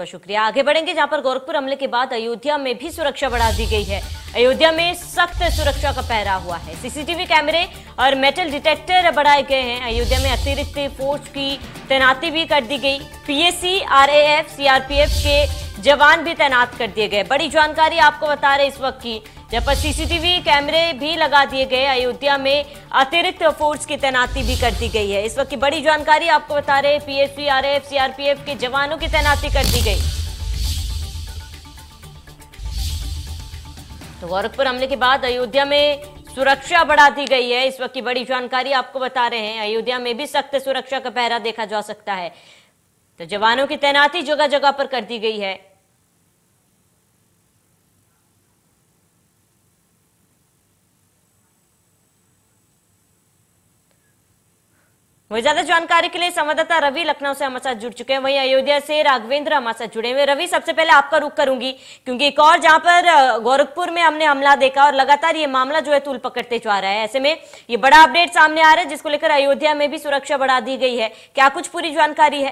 शुक्रिया। आगे बढ़ेंगे जहां पर गोरखपुर हमले के बाद अयोध्या में भी सुरक्षा बढ़ा दी गई है। अयोध्या में सख्त सुरक्षा का पहरा हुआ है। सीसीटीवी कैमरे और मेटल डिटेक्टर बढ़ाए गए हैं। अयोध्या में अतिरिक्त फोर्स की तैनाती भी कर दी गई। पीएसी, आरएएफ, सीआरपीएफ के जवान भी तैनात कर दिए गए। बड़ी जानकारी आपको बता रहे इस वक्त की, जहां पर सीसीटीवी कैमरे भी लगा दिए गए। अयोध्या में अतिरिक्त फोर्स की तैनाती भी कर दी गई है। इस वक्त की बड़ी जानकारी आपको बता रहे, पीएसी, आरएएफ, सीआरपीएफ के जवानों की तैनाती कर दी गई। तो गोरखपुर हमले के बाद अयोध्या में सुरक्षा बढ़ा दी गई है। इस वक्त की बड़ी जानकारी आपको बता रहे हैं। अयोध्या में भी सख्त सुरक्षा का पहरा देखा जा सकता है। तो जवानों की तैनाती जगह जगह पर कर दी गई है। वही ज्यादा जानकारी के लिए संवाददाता रवि लखनऊ से हमारे साथ जुड़ चुके हैं। वहीं अयोध्या से राघवेंद्र हमारे साथ जुड़े हुए। रवि, सबसे पहले आपका रुख करूंगी, क्योंकि एक और जहां पर गोरखपुर में हमने हमला देखा और लगातार ये मामला जो है तूल पकड़ते जा रहा है। ऐसे में ये बड़ा अपडेट सामने आ रहा है जिसको लेकर अयोध्या में भी सुरक्षा बढ़ा दी गई है। क्या कुछ पूरी जानकारी है?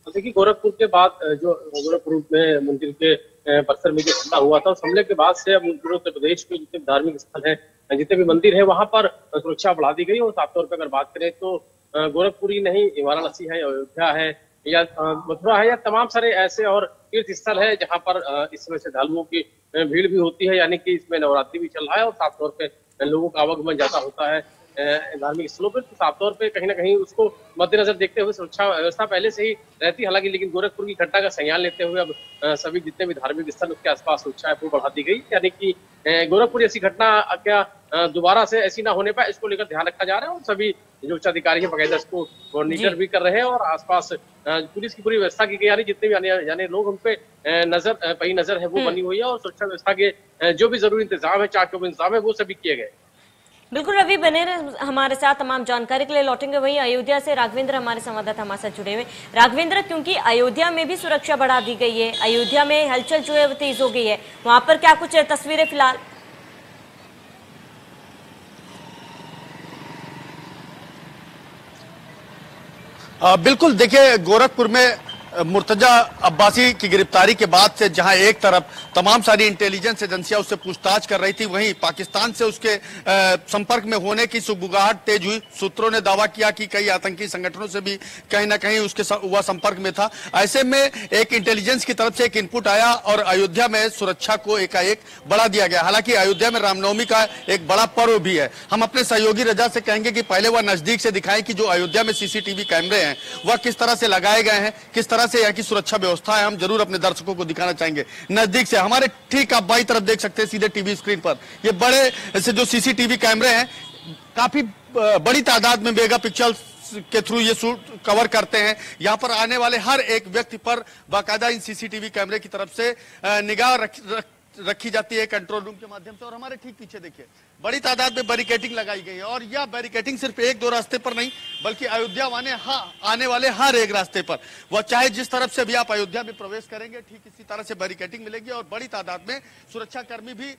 देखिए, गोरखपुर के बाद जो गोरखपुर में मंदिर के परिसर में जो हमला हुआ था, उस हमले के बाद से अब पूरे उत्तर प्रदेश के जितने धार्मिक स्थल है, जितने भी मंदिर है, वहां पर सुरक्षा बढ़ा दी गई। और साफ तौर पर अगर बात करें तो गोरखपुर ही नहीं, वाराणसी है, अयोध्या है या मथुरा है, या तमाम सारे ऐसे और तीर्थ स्थल है जहां पर इस समय श्रद्धालुओं की भीड़ भी होती है। यानी कि इसमें नवरात्रि भी चल रहा है और साफ तौर पर लोगों का आवागमन ज्यादा होता है धार्मिक स्थलों पर। तो साफ तौर पे कहीं ना कहीं उसको मद्देनजर देखते हुए सुरक्षा व्यवस्था पहले से ही रहती, हालांकि लेकिन गोरखपुर की घटना का संज्ञान लेते हुए अब सभी जितने भी धार्मिक स्थल उसके आसपास सुरक्षा है वो बढ़ा दी गई। यानी कि गोरखपुर जैसी घटना क्या दोबारा से ऐसी ना होने पाए, इसको लेकर ध्यान रखा जा रहा है। और सभी जो उच्च अधिकारी है बकायदा इसको मॉनिटर भी कर रहे हैं और आसपास पुलिस की पूरी व्यवस्था की गई। यानी जितने भी आने जाने लोग, उन पे पई नजर है वो बनी हुई है और सुरक्षा व्यवस्था के जो भी जरूरी इंतजाम है, चाक चौबंद इंतजाम है, वो सभी किए गए। बिल्कुल रवि, बने रहे हमारे साथ। तमाम जानकारी के लिए लौटेंगे। वहीं अयोध्या से राघवेंद्र हमारे संवाददाता हमारे साथ जुड़े हुए। राघवेंद्र, क्योंकि अयोध्या में भी सुरक्षा बढ़ा दी गई है, अयोध्या में हलचल जो है वो तेज हो गई है, वहां पर क्या कुछ तस्वीरें फिलहाल? बिल्कुल, देखिए, गोरखपुर में मुर्तजा अब्बासी की गिरफ्तारी के बाद से जहां एक तरफ तमाम सारी इंटेलिजेंस एजेंसियां उससे पूछताछ कर रही थी, वहीं पाकिस्तान से उसके संपर्क में होने की सुगबुगाहट तेज हुई। सूत्रों ने दावा किया कि कई आतंकी संगठनों से भी कहीं ना कहीं उसके वह संपर्क में था। ऐसे में एक इंटेलिजेंस की तरफ से एक इनपुट आया और अयोध्या में सुरक्षा को एकाएक बढ़ा दिया गया। हालांकि अयोध्या में रामनवमी का एक बड़ा पर्व भी है। हम अपने सहयोगी रजा से कहेंगे कि पहले वह नजदीक से दिखाएं कि जो अयोध्या में सीसीटीवी कैमरे हैं वह किस तरह से लगाए गए हैं, किस तरह से यहाँ की सुरक्षा व्यवस्था है। हम जरूर अपने दर्शकों को दिखाना चाहेंगे नजदीक से। हमारे ठीक आप बाई तरफ देख सकते हैं सीधे टीवी स्क्रीन पर ये बड़े से जो सीसीटीवी कैमरे हैं, काफी बड़ी तादाद में मेगा पिक्सल के थ्रू ये शूट कवर करते हैं। यहाँ पर आने वाले हर एक व्यक्ति पर बाकायदा इन सीसीटीवी कैमरे की तरफ से निगाह रखी जाती है कंट्रोल रूम के माध्यम से। और हमारे ठीक पीछे देखिए बड़ी तादाद में बैरिकेटिंग लगाई गई है और यह बैरिकेटिंग सिर्फ एक दो रास्ते पर नहीं, बल्कि अयोध्या आने वाले हर एक रास्ते पर, वह चाहे जिस तरफ से भी आप अयोध्या में प्रवेश करेंगे, ठीक इसी तरह से बैरिकेटिंग मिलेगी। और बड़ी तादाद में सुरक्षाकर्मी भी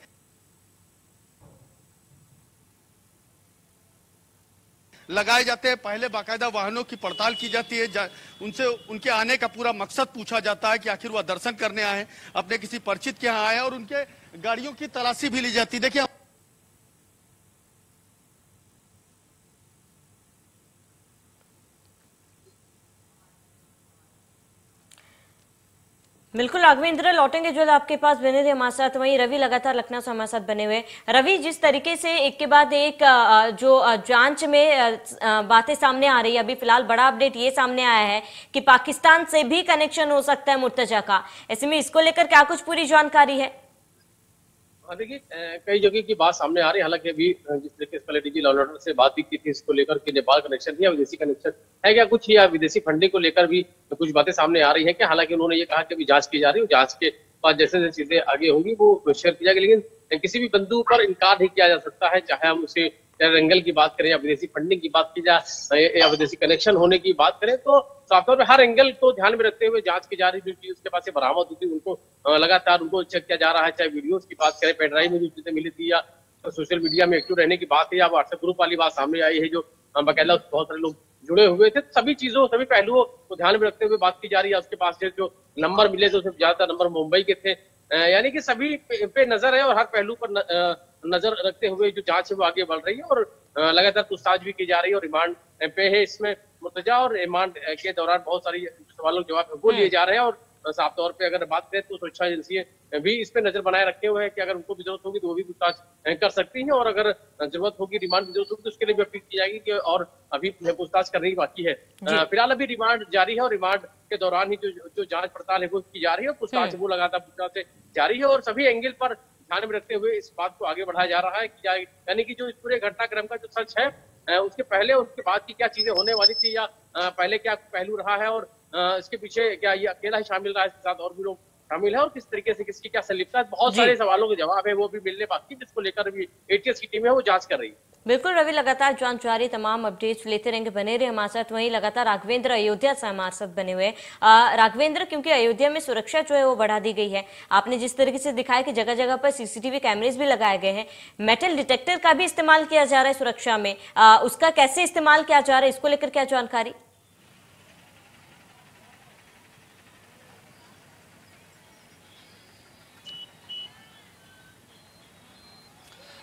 लगाए जाते हैं। पहले बाकायदा वाहनों की पड़ताल की जाती है, उनसे उनके आने का पूरा मकसद पूछा जाता है कि आखिर वह दर्शन करने आए हैं, अपने किसी परिचित के यहाँ आए हैं, और उनके गाड़ियों की तलाशी भी ली जाती है। देखिए, बिल्कुल राघवेंद्र, लौटेंगे जो आपके पास बने थे हमारे साथ। वहीं रवि लगातार लखनऊ से हमारे साथ बने हुए। रवि, जिस तरीके से एक के बाद एक जो जांच में बातें सामने आ रही है, अभी फिलहाल बड़ा अपडेट ये सामने आया है कि पाकिस्तान से भी कनेक्शन हो सकता है मुर्तजा का। ऐसे में इसको लेकर क्या कुछ पूरी जानकारी है? देखिए, कई जगह की बात सामने आ रही है। हालांकि अभी जिस तरीके से पहले डीजी लॉ एंड ऑर्डर से बात भी की थी इसको लेकर कि नेपाल कनेक्शन या विदेशी कनेक्शन है क्या कुछ, या विदेशी फंडिंग को लेकर भी कुछ बातें सामने आ रही है क्या। हालांकि उन्होंने ये कहा कि अभी जांच की जा रही है, जांच के बाद जैसे जैसे चीजें आगे होंगी वो शेयर की जाएगी। लेकिन किसी भी बिंदु पर इनकार नहीं किया जा सकता है, चाहे हम उसे एंगल की बात करें या विदेशी फंडिंग की बात की जाए या विदेशी कनेक्शन होने की बात करें, तो साफ तौर पर हर एंगल को ध्यान में रखते हुए जांच की जा रही। जो चीज उसके पास से बरामद होती है उनको लगातार उनको चेक किया जा रहा है। चाहे वीडियोस की बात करें, पेनड्राइव में जो चीजें मिली थी, या सोशल मीडिया में एक्टिव रहने की बात है, या व्हाट्सएप ग्रुप वाली बात सामने आई है जो बाकायदा बहुत सारे लोग जुड़े हुए थे। सभी चीजों, सभी पहलुओं को ध्यान में रखते हुए बात की जा रही है। उसके पास से जो नंबर मिले थे उसमें ज्यादातर नंबर मुंबई के थे। यानी कि सभी पे नजर है और हर पहलू पर नजर रखते हुए जो जांच है वो आगे बढ़ रही है और लगातार पूछताछ भी की जा रही है और रिमांड पे है इसमें मुर्तजा। और रिमांड के दौरान बहुत सारी सवालों के जवाब वो लिए जा रहे हैं और साफ तौर पे अगर बात करें तो सुरक्षा एजेंसियां भी इस पे नजर बनाए रखे हुए हैं कि अगर उनको भी जरूरत होगी तो वो भी पूछताछ कर सकती हैं और अगर जरूरत होगी, रिमांड की जरूरत होगी तो उसके लिए भी अपील की जाएगी कि और अभी पूछताछ करनी बाकी है। फिलहाल अभी रिमांड जारी है और रिमांड के दौरान ही जो जांच पड़ताल है वो की जा रही है और पूछताछ वो लगातार पूछताछ जारी है और सभी एंगल पर ध्यान में रखते हुए इस बात को आगे बढ़ाया जा रहा है कि यानी कि जो इस पूरे घटनाक्रम का जो सच है उसके पहले उसके बाद की क्या चीजें होने वाली थी या पहले क्या पहलू रहा है और इसके पीछे क्या ये अकेला ही शामिल रहा है, इसके साथ और भी लोग शामिल है और किस तरीके से किसकी क्या संलिप्तता है, बहुत सारे सवालों के जवाब है वो भी मिलने बाकी, जिसको लेकर भी एटीएस की टीम है वो जांच कर रही है। बिल्कुल रवि, लगातार जांच जारी, तमाम अपडेट्स लेते रहेंगे, बने रहे हमारे साथ। वहीं लगातार राघवेंद्र अयोध्या से हमारे साथ बने हुए राघवेंद्र, क्योंकि अयोध्या में सुरक्षा जो है वो बढ़ा दी गई है, आपने जिस तरीके से दिखाया कि जगह जगह पर सीसीटीवी कैमरेज भी लगाए गए हैं, मेटल डिटेक्टर का भी इस्तेमाल किया जा रहा है सुरक्षा में, उसका कैसे इस्तेमाल किया जा रहा है, इसको लेकर क्या जानकारी?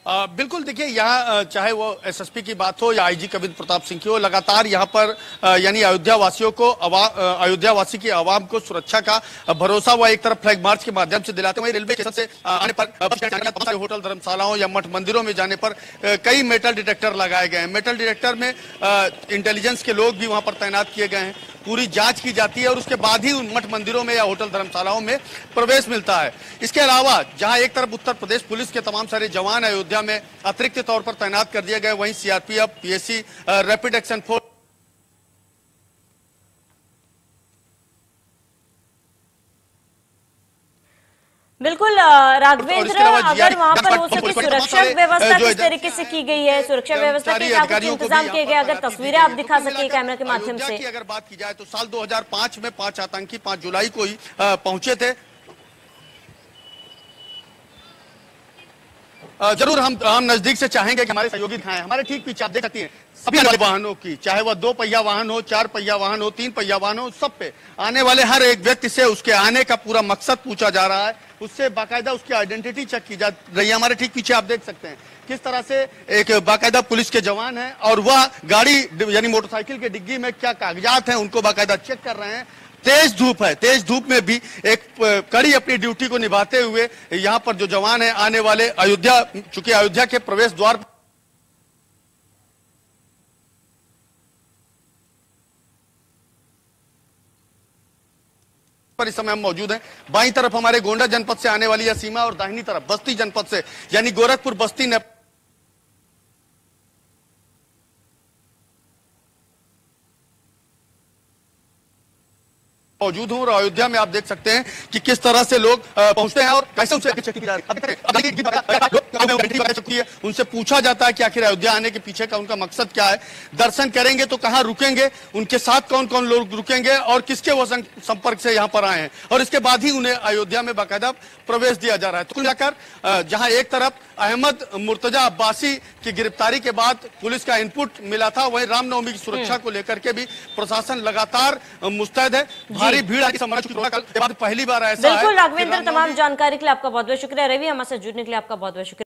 बिल्कुल, देखिए यहाँ चाहे वो एसएसपी की बात हो या आईजी कविंद्र प्रताप सिंह की हो, लगातार यहाँ पर यानी अयोध्या वासियों को अयोध्या वासी की आवाम को सुरक्षा का भरोसा हुआ एक तरफ फ्लैग मार्च के माध्यम से दिलाते हुए रेलवे स्टेशन से आने पर, होटल धर्मशालाओं या मठ मंदिरों में जाने पर कई मेटल डिटेक्टर लगाए गए हैं। मेटल डिटेक्टर में इंटेलिजेंस के लोग भी वहां पर तैनात किए गए हैं, पूरी जांच की जाती है और उसके बाद ही उन मठ मंदिरों में या होटल धर्मशालाओं में प्रवेश मिलता है। इसके अलावा जहां एक तरफ उत्तर प्रदेश पुलिस के तमाम सारे जवान अयोध्या में अतिरिक्त तौर पर तैनात कर दिए गए, वहीं CRPF, PAC, rapid action force बिल्कुल राघवेंद्र, अगर वहां पर हो सके सुरक्षा व्यवस्था किस तरीके से की गई है, सुरक्षा व्यवस्था के क्या कुछ इंतजाम किए गए, अगर तस्वीरें आप दिखा सके कैमरा के माध्यम से। अगर बात की जाए तो साल 2005 में 5 आतंकी 5 जुलाई को ही पहुंचे थे। जरूर हम नजदीक से चाहेंगे कि हमारे सहयोगी दिखाएं। हमारे ठीक पीछे आप देख सकती हैं सभी वाहनों की, चाहे वह 2 पहिया वाहन हो, 4 पहिया वाहन हो, 3 पहिया वाहन हो, सब पे आने वाले हर एक व्यक्ति से उसके आने का पूरा मकसद पूछा जा रहा है, उससे बाकायदा उसकी आइडेंटिटी चेक की जा रही है। हमारे ठीक पीछे आप देख सकते हैं किस तरह से एक बाकायदा पुलिस के जवान हैं और वह गाड़ी यानी मोटरसाइकिल के डिग्गी में क्या कागजात हैं उनको बाकायदा चेक कर रहे हैं। तेज धूप है, तेज धूप में भी एक कड़ी अपनी ड्यूटी को निभाते हुए यहाँ पर जो जवान है आने वाले अयोध्या, चूंकि अयोध्या के प्रवेश द्वार पर इस समय हम मौजूद हैं। बाईं तरफ हमारे गोंडा जनपद से आने वाली यह सीमा और दाहिनी तरफ बस्ती जनपद से यानी गोरखपुर बस्ती मौजूद हूं और अयोध्या में आप देख सकते हैं कि किस तरह से लोग पहुंचते हैं और कैसे उनसे है, उनसे पूछा जाता है कि आखिर अयोध्या आने के पीछे का उनका मकसद क्या है, दर्शन करेंगे तो कहां रुकेंगे, उनके साथ कौन कौन लोग रुकेंगे और किसके वो संपर्क से यहां पर आए हैं, और इसके बाद ही उन्हें अयोध्या में बाकायदा प्रवेश दिया जा रहा है। तो कुल मिलाकर जहां एक तरफ अहमद मुर्तजा अब्बासी की गिरफ्तारी के बाद पुलिस का इनपुट मिला था, वहीं रामनवमी की सुरक्षा को लेकर के भी प्रशासन लगातार मुस्तैद है। भारी भीड़ की संभावना के बाद पहली बार ऐसा है। बिल्कुल राघवेंद्र, तमाम जानकारी के लिए आपका बहुत बहुत शुक्रिया। रवि, हमारे साथ जुड़ने के लिए आपका बहुत बहुत शुक्रिया।